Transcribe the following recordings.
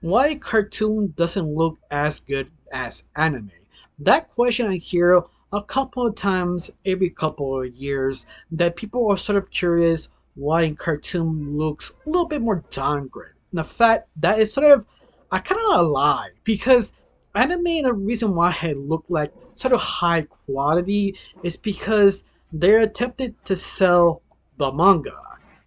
Why cartoon doesn't look as good as anime? That question I hear a couple of times every couple of years, that people are sort of curious why in cartoon looks a little bit more downgrade. And the fact that is sort of I kind of lie because anime, and the reason why it look like sort of high quality is because they're attempted to sell the manga,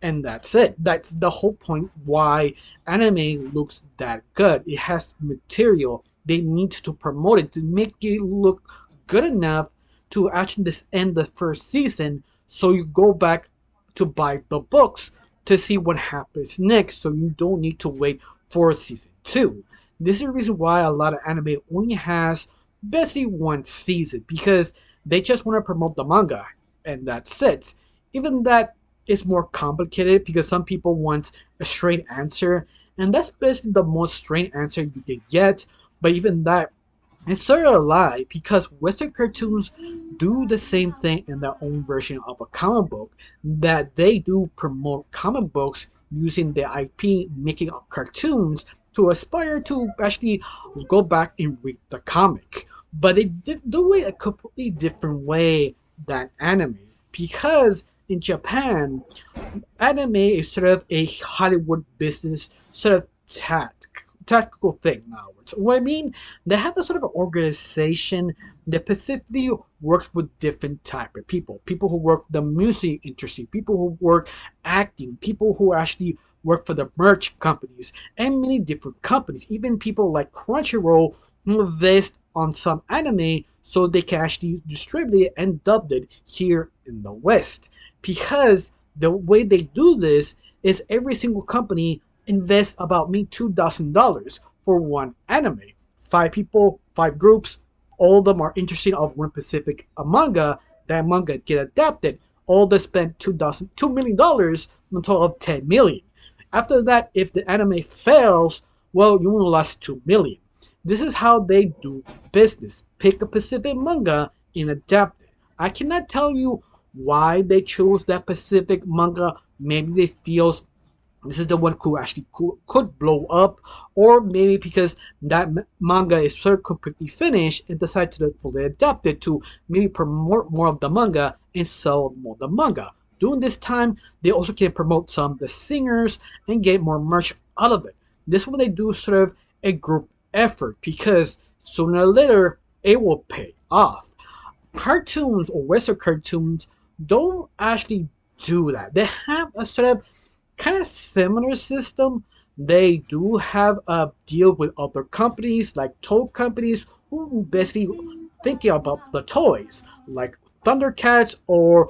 and that's it. That's the whole point why anime looks that good. It has material. They need to promote it to make it look good enough to actually just end the first season, so you go back to buy the books to see what happens next, so you don't need to wait for season 2. This is the reason why a lot of anime only has basically one season, because they just want to promote the manga, and that's it. Even that is more complicated because some people want a straight answer, and that's basically the most straight answer you can get. But even that, it's sort of a lie because Western cartoons do the same thing in their own version of a comic book, that they do promote comic books using the IP, making up cartoons to aspire to actually go back and read the comic. But they do it a completely different way than anime, because in Japan, anime is sort of a Hollywood business sort of tactical thing now. So what I mean, they have a sort of organization that specifically works with different type of people. People who work the music industry, people who work acting, people who actually work for the merch companies, and many different companies. Even people like Crunchyroll who invest on some anime so they can actually distribute it and dub it here in the West. Because the way they do this is every single company invests about me $2,000 for one anime. Five people, five groups, all of them are interested of one specific manga. That manga get adapted. All they spend $2 million on a total of 10 million. After that, if the anime fails, well, you only lost 2 million. This is how they do business. Pick a specific manga and adapt it. I cannot tell you why they chose that specific manga. Maybe they feel this is the one who actually could blow up, or maybe because that manga is sort of completely finished and decide to fully adapt it to maybe promote more of the manga and sell more of the manga. During this time, they also can promote some of the singers and get more merch out of it. This is what they do, sort of a group effort, because sooner or later it will pay off. Cartoons or Western cartoons don't actually do that. They have a sort of kind of similar system. They do have a deal with other companies like toy companies who basically thinking about the toys, like Thundercats or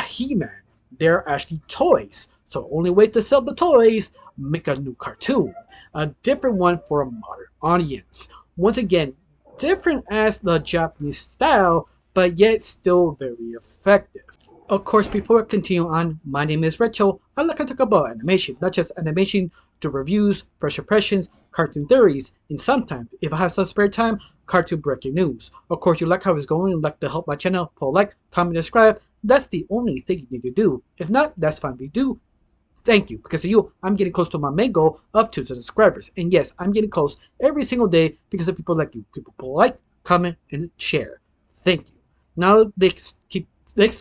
He-Man. They're actually toys. So only way to sell the toys, make a new cartoon, a different one for a modern audience. Once again, different as the Japanese style, but yet still very effective. Of course, before I continue on, my name is Rachel. I like to talk about animation, not just animation, do reviews, fresh impressions, cartoon theories, and sometimes, if I have some spare time, cartoon breaking news. Of course, you like how it's going, and like to help my channel, pull like, comment, subscribe. That's the only thing you need to do. If not, that's fine. If you do, thank you. Because of you, I'm getting close to my main goal of 2,000 subscribers. And yes, I'm getting close every single day because of people like you. People pull like, comment, and share. Thank you. Now let's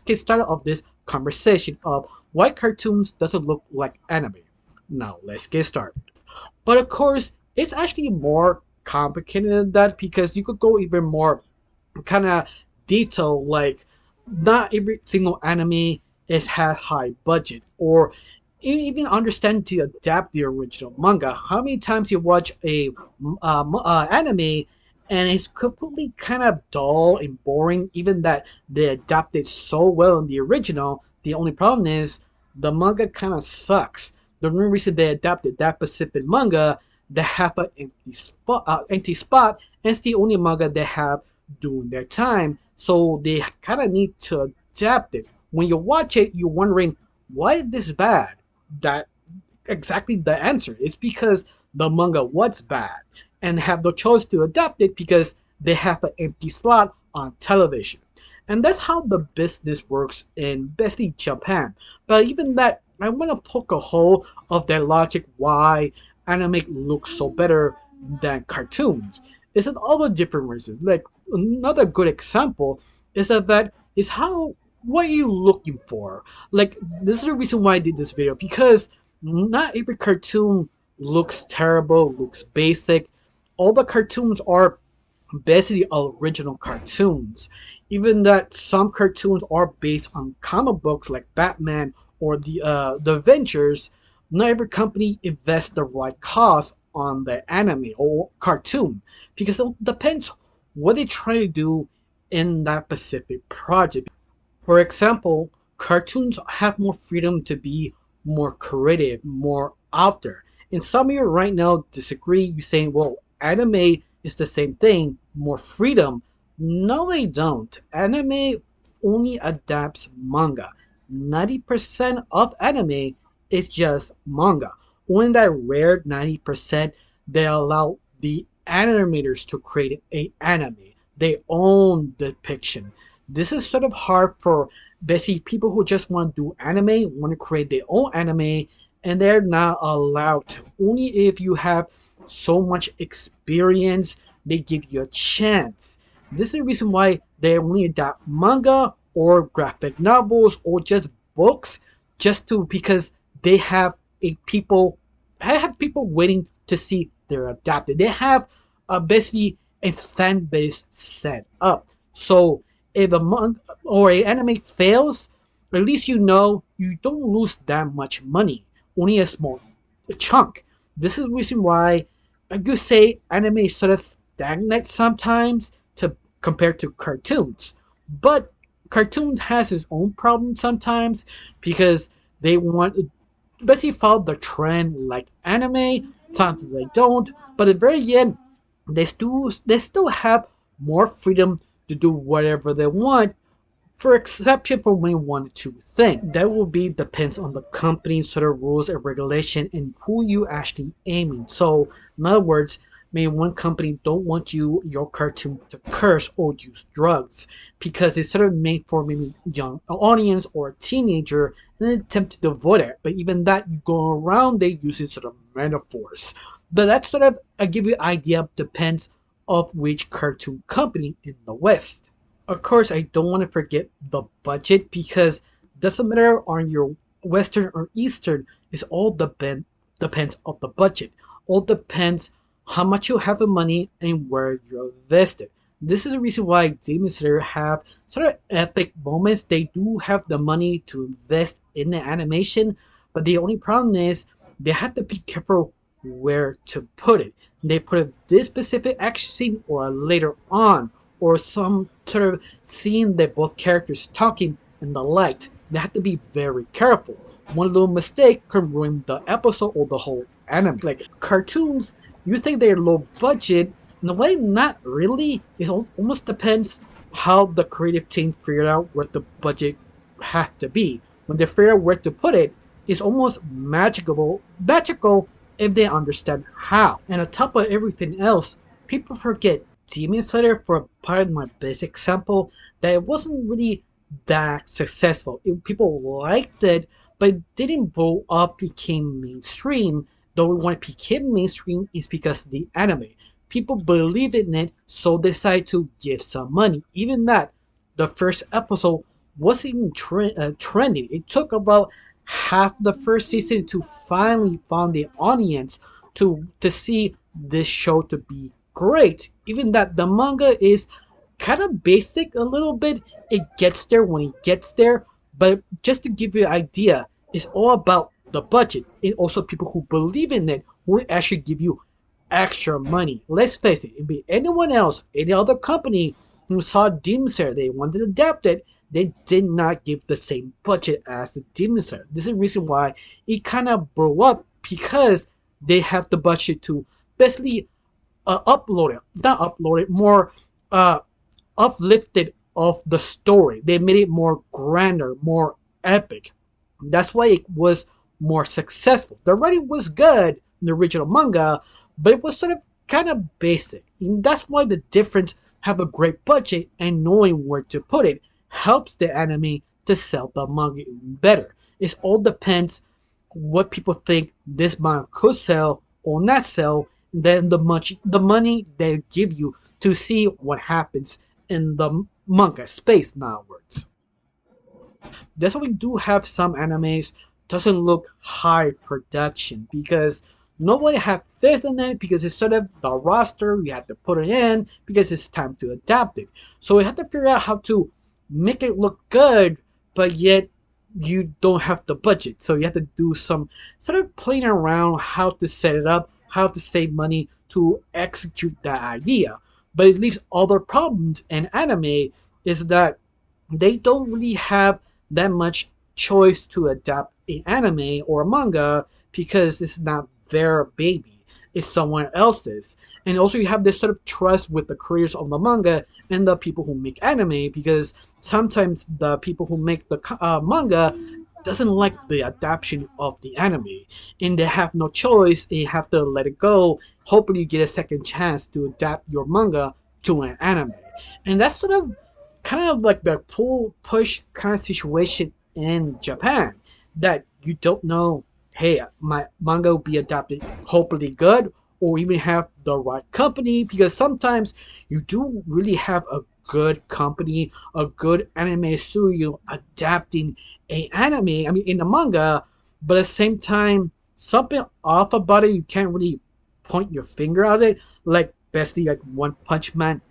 get started off this conversation of why cartoons doesn't look like anime. Now let's get started. But of course, it's actually more complicated than that, because you could go even more kind of detail, like not every single anime is had high budget, or even understand to adapt the original manga. How many times you watch a anime and it's completely kind of dull and boring, even that they adapted so well in the original. The only problem is the manga kind of sucks. The only reason they adapted that specific manga, they have an empty spot, and it's the only manga they have during their time. So they kind of need to adapt it. When you watch it, you're wondering why is this bad. That exactly the answer is because the manga was bad, and have the choice to adapt it because they have an empty slot on television. And that's how the business works in basically Japan. But even that, I want to poke a hole of their logic why anime looks so better than cartoons? It's in all the different reasons. Like another good example is that is how what are you looking for? Like this is the reason why I did this video, because not every cartoon looks terrible, looks basic. All the cartoons are basically original cartoons. Even that some cartoons are based on comic books like Batman or the Avengers, not every company invests the right cost on the anime or cartoon, because it depends what they try to do in that specific project. For example, cartoons have more freedom to be more creative, more out there. And some of you right now disagree. You saying, well, anime is the same thing, more freedom. No, they don't. Anime only adapts manga. 90% of anime is just manga. Only that rare 90% they allow the animators to create a anime, their own depiction. This is sort of hard for basically people who just want to do anime, want to create their own anime, and they're not allowed to. Only if you have so much experience, they give you a chance. This is the reason why they only adapt manga or graphic novels or just books, just to because they have a people have people waiting to see they're adapted. They have basically a fan base set up. So if a month or a anime fails, at least you know you don't lose that much money, only a small chunk. This is the reason why I could say anime sort of stagnate sometimes to compared to cartoons. But cartoons has its own problems sometimes because they want to basically follow the trend like anime. Sometimes they don't, but at the very end, they still have more freedom to do whatever they want, for exception for when you want to think. That will be depends on the company's sort of rules and regulation and who you actually aiming. So in other words, maybe one company don't want your cartoon to curse or use drugs because it's sort of made for maybe young audience or a teenager in an attempt to avoid it. But even that you go around they using sort of metaphors. But that's sort of I give you an idea depends of which cartoon company in the West. Of course, I don't want to forget the budget because doesn't matter on your Western or Eastern, it's all depends on the budget. All depends how much you have of money and where you're invested. This is the reason why Demon Slayer have sort of epic moments. They do have the money to invest in the animation, but the only problem is they have to be careful where to put it. They put it this specific action scene or later on or some sort of scene that both characters talking in the light. They have to be very careful. One little mistake can ruin the episode or the whole anime. Like cartoons, you think they're low budget. In a way, not really. It almost depends how the creative team figured out what the budget had to be. When they figure out where to put it, it's almost magical if they understand how. And on top of everything else, people forget Demon Slayer, for part of my best example, that it wasn't really that successful. People liked it, but it didn't blow up, became mainstream. Though when it became mainstream is because of the anime. People believe in it, so they decided to give some money. Even that, the first episode wasn't even trending. It took about half the first season to finally find the audience to see this show to be great. Even that the manga is kind of basic a little bit. It gets there when it gets there, but just to give you an idea, it's all about the budget and also people who believe in it will actually give you extra money. Let's face it, it'd be anyone else, any other company who saw Demon Slayer, they wanted to adapt it, they did not give the same budget as the Demon Slayer. This is the reason why it kind of blew up because they have the budget to basically not upload it, more uh, uplifted of the story. They made it more grander, more epic. That's why it was more successful. The writing was good in the original manga, but it was sort of kind of basic. And that's why the difference have a great budget and knowing where to put it helps the anime to sell the manga better. It all depends what people think this manga could sell on that cell than the money they give you to see what happens in the manga space. In other words, that's why we do have some animes doesn't look high production because nobody have faith in it because it's sort of the roster we have to put it in because it's time to adapt it. So we have to figure out how to make it look good, but yet you don't have the budget. So you have to do some sort of playing around how to set it up, how to save money to execute that idea. But it leaves other problems in anime is that they don't really have that much choice to adapt an anime or a manga because it's not their baby. It's someone else's. And also you have this sort of trust with the creators of the manga and the people who make anime because sometimes the people who make the manga doesn't like the adaptation of the anime and they have no choice and you have to let it go. Hopefully you get a second chance to adapt your manga to an anime. And that's sort of kind of like the pull push kind of situation in Japan that you don't know, hey, my manga will be adapted hopefully good or even have the right company because sometimes you do really have a good company, a good anime studio adapting a anime, I mean in the manga, but at the same time something off about it you can't really point your finger at it, like basically like One Punch Man.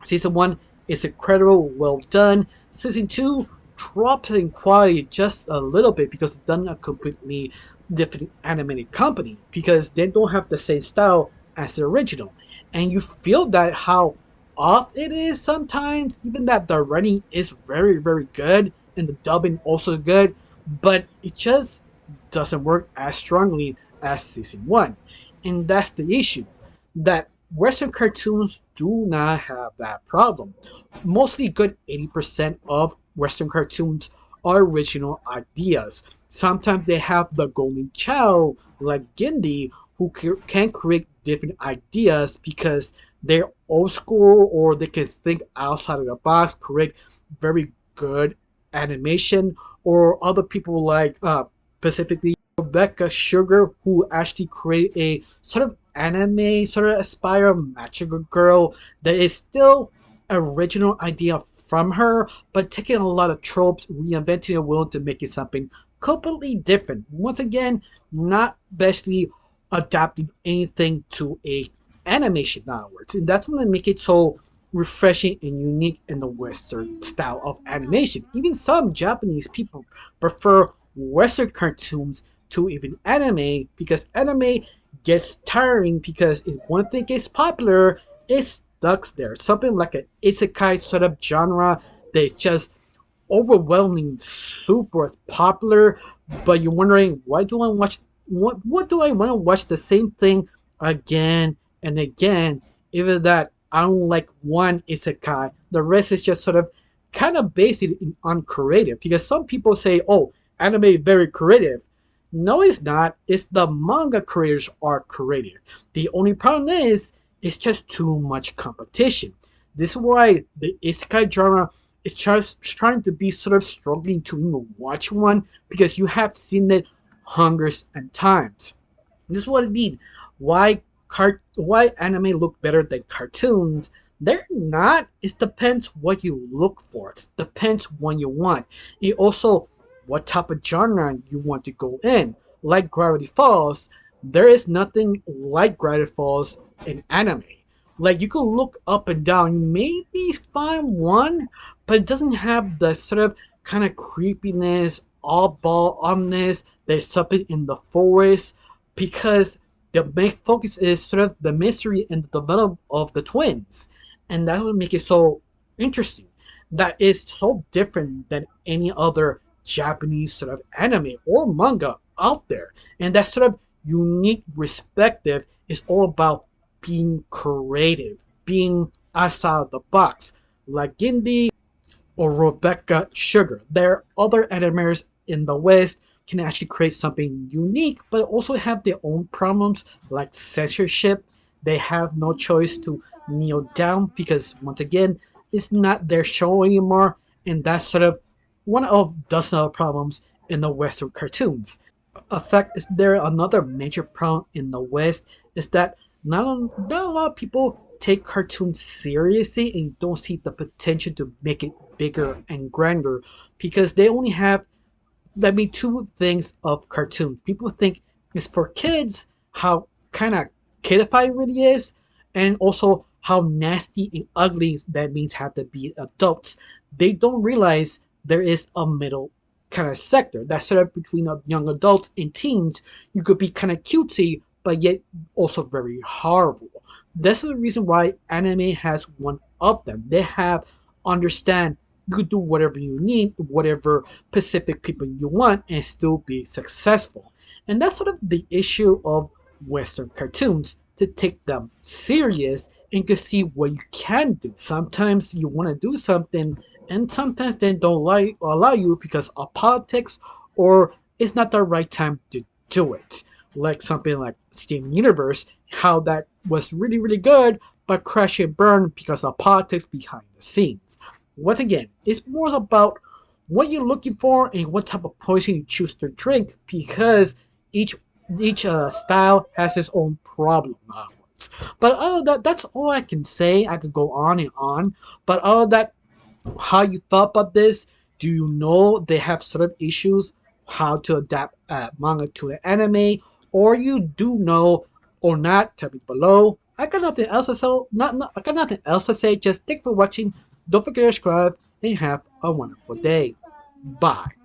Season 1 is incredible, well done. Season 2 drops in quality just a little bit because it's done a completely different animated company because they don't have the same style as the original. And you feel that how off it is sometimes, even that the writing is very, very good and the dubbing also good, but it just doesn't work as strongly as season 1. And that's the issue. That Western cartoons do not have that problem. Mostly good 80% of Western cartoons are original ideas. Sometimes they have the golden child like Gindi who can create different ideas because they're old school or they can think outside of the box, create very good animation, or other people like specifically Rebecca Sugar, who actually created a sort of anime, sort of aspire magical girl that is still original idea from her, but taking a lot of tropes, reinventing a will to make it something completely different. Once again, not basically adapting anything to a animation onwards, and that's what make it so refreshing and unique in the Western style of animation. Even some Japanese people prefer Western cartoons to even anime because anime gets tiring because if one thing is popular, it stuck there. Something like an isekai sort of genre that's just overwhelming, super popular, but you're wondering why do I watch what do I want to watch the same thing again and again? Either that I don't like one isekai, the rest is just sort of kind of based on creative because some people say, oh, anime very creative. No, it's not. It's the manga creators are creative. The only problem is it's just too much competition. This is why the isekai genre is just trying to be sort of struggling to even watch one because you have seen it hundreds and times. This is what I mean. Why anime look better than cartoons? They're not. It depends what you look for. Depends what you want. It also what type of genre you want to go in. Like Gravity Falls, there is nothing like Gravity Falls in anime. Like you can look up and down, you maybe find one, but it doesn't have the sort of kind of creepiness, oddball ominous. There's something in the forest because the main focus is sort of the mystery and the development of the twins, and that would make it so interesting. That is so different than any other Japanese sort of anime or manga out there, and that sort of unique perspective is all about being creative, being outside of the box, like Gindi or Rebecca Sugar. There are other animators in the West can actually create something unique, but also have their own problems like censorship. They have no choice to kneel down because once again, it's not their show anymore, and that's sort of one of dozen other problems in the Western cartoons. effect is there another major problem in the West is that not a lot of people take cartoons seriously and don't see the potential to make it bigger and grander because they only have two things of cartoons. People think it's for kids, how kind of kidify it really is, and also how nasty and ugly that means have to be adults. They don't realize there is a middle kind of sector that's set up between young adults and teens. You could be kind of cutesy, but yet also very horrible. That's the reason why anime has one of them. They have understand you could do whatever you need, whatever specific people you want, and still be successful. And that's sort of the issue of Western cartoons to take them serious and to see what you can do. Sometimes you want to do something, and sometimes they don't allow you because of politics or it's not the right time to do it. Like something like Steven Universe, how that was really, really good, but crash and burn because of politics behind the scenes. Once again, it's more about what you're looking for and what type of poison you choose to drink because each each style has its own problem. But other than that, that's all I can say. I could go on and on. But other than that, how you thought about this? Do you know they have sort of issues how to adapt manga to an anime, or you do know or not? Tell me below. I got nothing else to say. I got nothing else to say. Just thank you for watching. Don't forget to subscribe and have a wonderful day. Bye.